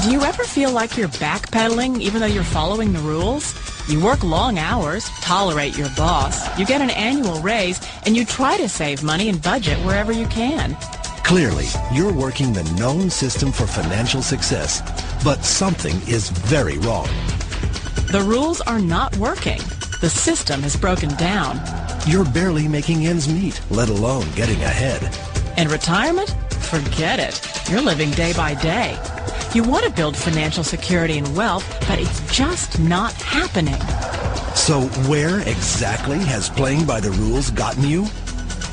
Do you ever feel like you're backpedaling even though you're following the rules? You work long hours, tolerate your boss, you get an annual raise, and you try to save money and budget wherever you can. Clearly, you're working the known system for financial success, but something is very wrong. The rules are not working. The system has broken down. You're barely making ends meet, let alone getting ahead. And retirement? Forget it. You're living day by day. You want to build financial security and wealth, but it's just not happening. So where exactly has playing by the rules gotten you?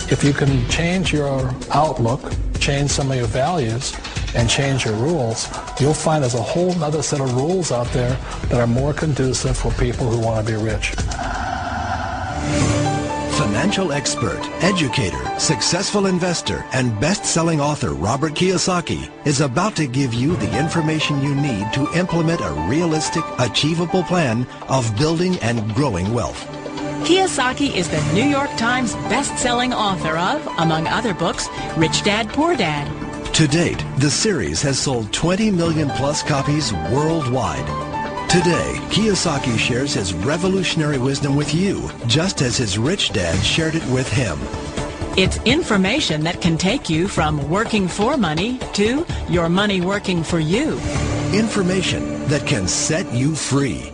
If you can change your outlook, change some of your values, and change your rules, you'll find there's a whole other set of rules out there that are more conducive for people who want to be rich. Financial expert, educator, successful investor, and best-selling author Robert Kiyosaki is about to give you the information you need to implement a realistic, achievable plan of building and growing wealth. Kiyosaki is the New York Times best-selling author of, among other books, Rich Dad, Poor Dad. To date, the series has sold 20 million plus copies worldwide. Today, Kiyosaki shares his revolutionary wisdom with you, just as his rich dad shared it with him. It's information that can take you from working for money to your money working for you. Information that can set you free.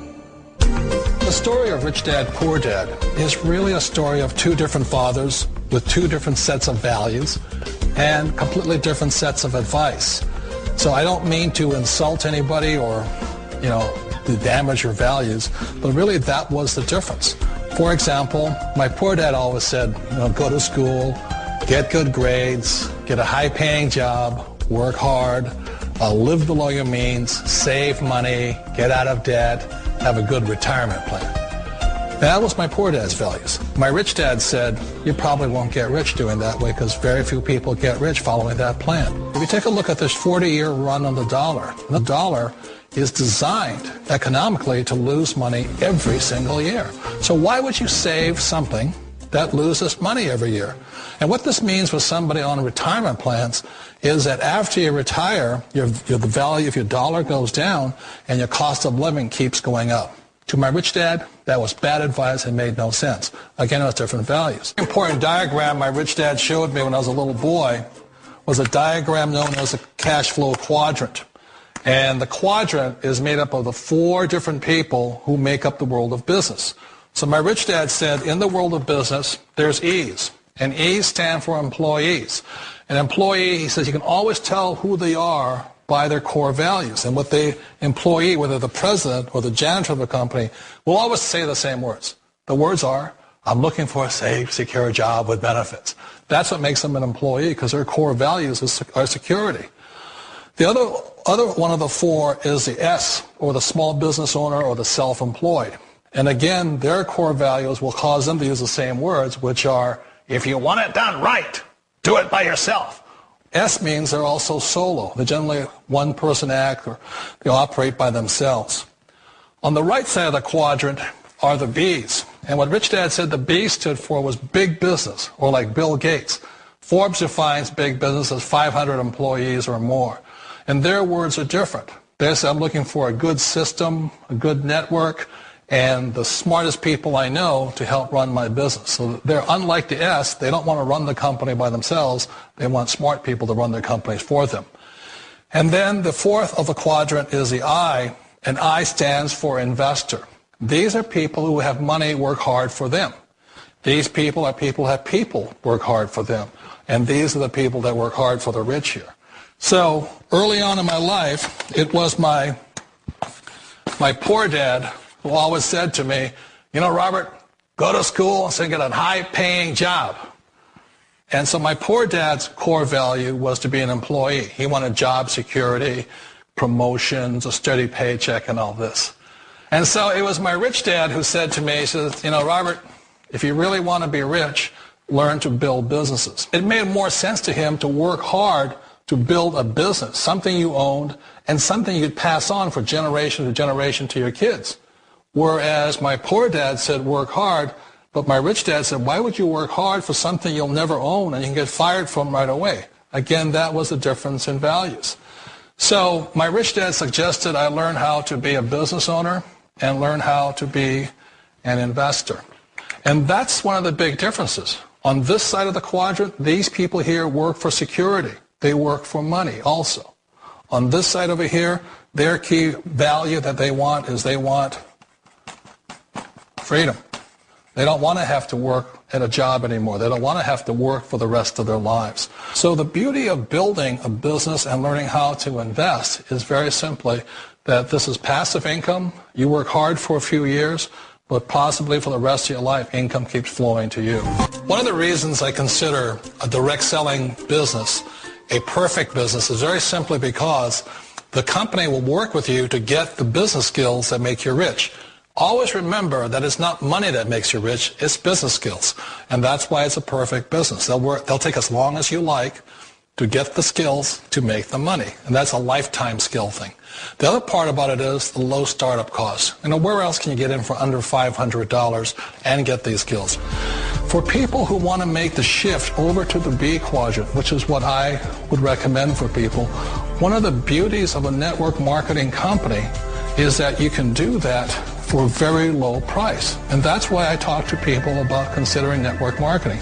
The story of Rich Dad, Poor Dad is really a story of two different fathers with two different sets of values and completely different sets of advice. So I don't mean to insult anybody or, to damage your values, but really that was the difference. For example, my poor dad always said, go to school, get good grades, get a high-paying job, work hard, live below your means, save money, get out of debt, have a good retirement plan. That was my poor dad's values. My rich dad said, you probably won't get rich doing that way because very few people get rich following that plan. If you take a look at this 40-year run on the dollar is designed economically to lose money every single year. So why would you save something that loses money every year? And what this means with somebody on retirement plans is that after you retire, the value of your dollar goes down and your cost of living keeps going up. To my rich dad, that was bad advice and made no sense. Again, it was different values. An important diagram my rich dad showed me when I was a little boy was a diagram known as a cash flow quadrant. And the quadrant is made up of the four different people who make up the world of business. So my rich dad said, in the world of business, there's E's. And E's stand for employees. An employee, he says, you can always tell who they are by their core values. And what the employee, whether the president or the janitor of the company, will always say the same words. The words are, I'm looking for a safe, secure job with benefits. That's what makes them an employee, because their core values are security. The other one of the four is the S, or the small business owner or the self-employed. And again, their core values will cause them to use the same words, which are, if you want it done right, do it by yourself. S means they're also solo. They're generally one-person act, or they operate by themselves. On the right side of the quadrant are the B's. And what Rich Dad said the B stood for was big business, or like Bill Gates. Forbes defines big business as 500 employees or more. And their words are different. They say, I'm looking for a good system, a good network, and the smartest people I know to help run my business. So they're unlike the S. They don't want to run the company by themselves. They want smart people to run their companies for them. And then the fourth of the quadrant is the I, and I stands for investor. These are people who have money work hard for them. These people are people who have people work hard for them. And these are the people that work hard for the rich here. So early on in my life, it was my poor dad who always said to me, Robert, go to school and get a high-paying job. And so my poor dad's core value was to be an employee. He wanted job security, promotions, a steady paycheck, and all this. And so it was my rich dad who said to me, he says, Robert, if you really want to be rich, learn to build businesses. It made more sense to him to work hard to build a business, something you owned, and something you'd pass on for generation to generation to your kids. Whereas my poor dad said work hard, but my rich dad said, why would you work hard for something you'll never own and you can get fired from right away? Again, that was the difference in values. So my rich dad suggested I learn how to be a business owner and learn how to be an investor. And that's one of the big differences. On this side of the quadrant, these people here work for security. They work for money also. On this side over here, their key value that they want is they want freedom. They don't want to have to work at a job anymore. They don't want to have to work for the rest of their lives. So the beauty of building a business and learning how to invest is very simply that this is passive income. You work hard for a few years, but possibly for the rest of your life, income keeps flowing to you. One of the reasons I consider a direct selling business a perfect business is very simply because the company will work with you to get the business skills that make you rich. Always remember that it's not money that makes you rich, it's business skills. And that's why it's a perfect business. They'll take as long as you like to get the skills to make the money. And that's a lifetime skill thing. The other part about it is the low startup cost. Where else can you get in for under $500 and get these skills? For people who want to make the shift over to the B quadrant, which is what I would recommend for people, one of the beauties of a network marketing company is that you can do that for a very low price. And that's why I talk to people about considering network marketing.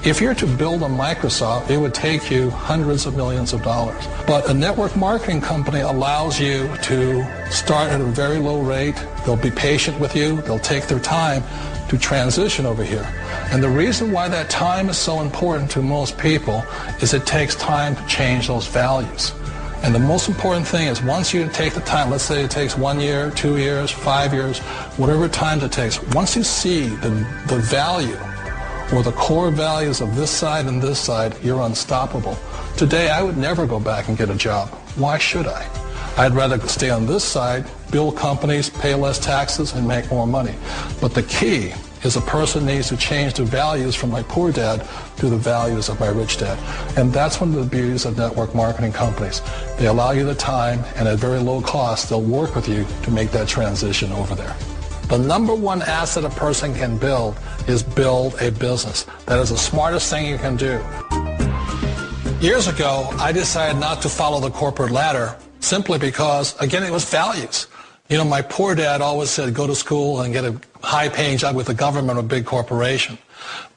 If you're to build a Microsoft, it would take you hundreds of millions of dollars. But a network marketing company allows you to start at a very low rate. They'll be patient with you. They'll take their time to transition over here. And the reason why that time is so important to most people is it takes time to change those values. And the most important thing is once you take the time, let's say it takes 1 year, 2 years, 5 years, whatever time it takes, once you see the value or the core values of this side and this side, you're unstoppable. Today, I would never go back and get a job. Why should I? I'd rather stay on this side, build companies, pay less taxes, and make more money. But the key is a person needs to change the values from my poor dad to the values of my rich dad. And that's one of the beauties of network marketing companies. They allow you the time, and at very low cost, they'll work with you to make that transition over there. The number one asset a person can build is build a business. That is the smartest thing you can do. Years ago, I decided not to follow the corporate ladder simply because, again, it was values. My poor dad always said, go to school and get a high-paying job with the government or a big corporation.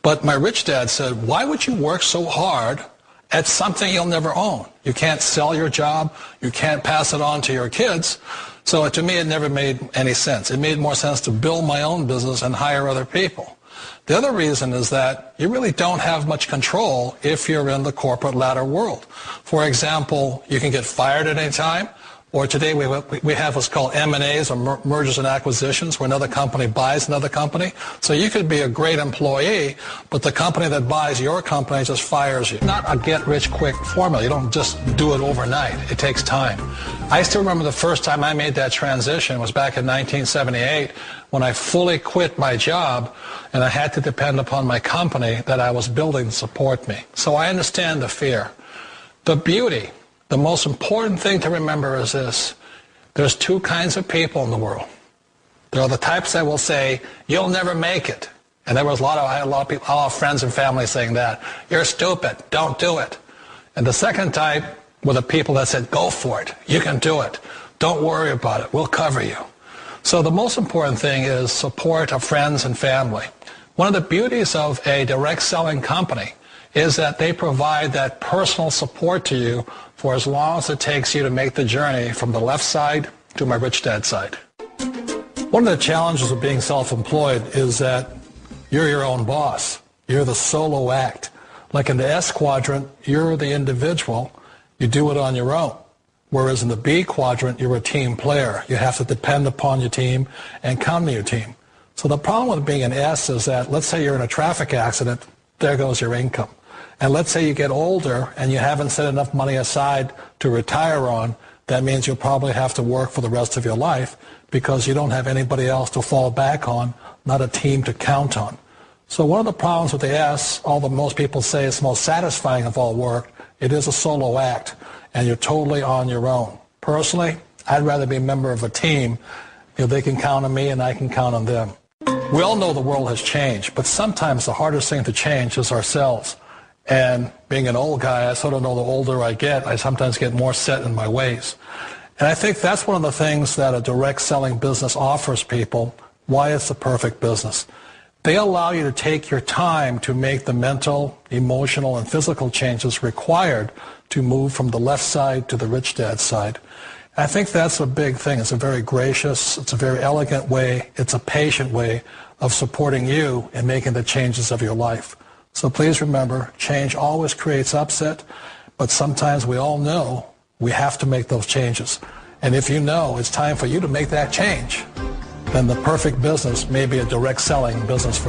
But my rich dad said, why would you work so hard at something you'll never own? You can't sell your job. You can't pass it on to your kids. So to me, it never made any sense. It made more sense to build my own business and hire other people. The other reason is that you really don't have much control if you're in the corporate ladder world. For example, you can get fired at any time. Or today we have what's called M&As, or mergers and acquisitions, where another company buys another company. So you could be a great employee, but the company that buys your company just fires you. Not a get-rich-quick formula. You don't just do it overnight. It takes time. I still remember the first time I made that transition was back in 1978 when I fully quit my job and I had to depend upon my company that I was building to support me. So I understand the fear. The beauty. The most important thing to remember is this. There's two kinds of people in the world. There are the types that will say, you'll never make it. And I had a lot of people, a lot of friends and family saying that. You're stupid. Don't do it. And the second type were the people that said, go for it. You can do it. Don't worry about it. We'll cover you. So the most important thing is support of friends and family. One of the beauties of a direct selling company is that they provide that personal support to you for as long as it takes you to make the journey from the left side to my rich dad side. One of the challenges of being self-employed is that you're your own boss. You're the solo act. Like in the S quadrant, you're the individual. You do it on your own. Whereas in the B quadrant, you're a team player. You have to depend upon your team and count on your team. So the problem with being an S is that, let's say you're in a traffic accident, there goes your income. And let's say you get older and you haven't set enough money aside to retire on, that means you'll probably have to work for the rest of your life because you don't have anybody else to fall back on, not a team to count on. So one of the problems with the S, although most people say it's the most satisfying of all work, it is a solo act and you're totally on your own. Personally, I'd rather be a member of a team. They can count on me and I can count on them. We all know the world has changed, but sometimes the hardest thing to change is ourselves. And being an old guy, I sort of know the older I get, I sometimes get more set in my ways. And I think that's one of the things that a direct selling business offers people, why it's the perfect business. They allow you to take your time to make the mental, emotional, and physical changes required to move from the left side to the rich dad side. And I think that's a big thing. It's a very gracious, it's a very elegant way, it's a patient way of supporting you in making the changes of your life. So please remember, change always creates upset, but sometimes we all know we have to make those changes. And if you know it's time for you to make that change, then the perfect business may be a direct selling business for you.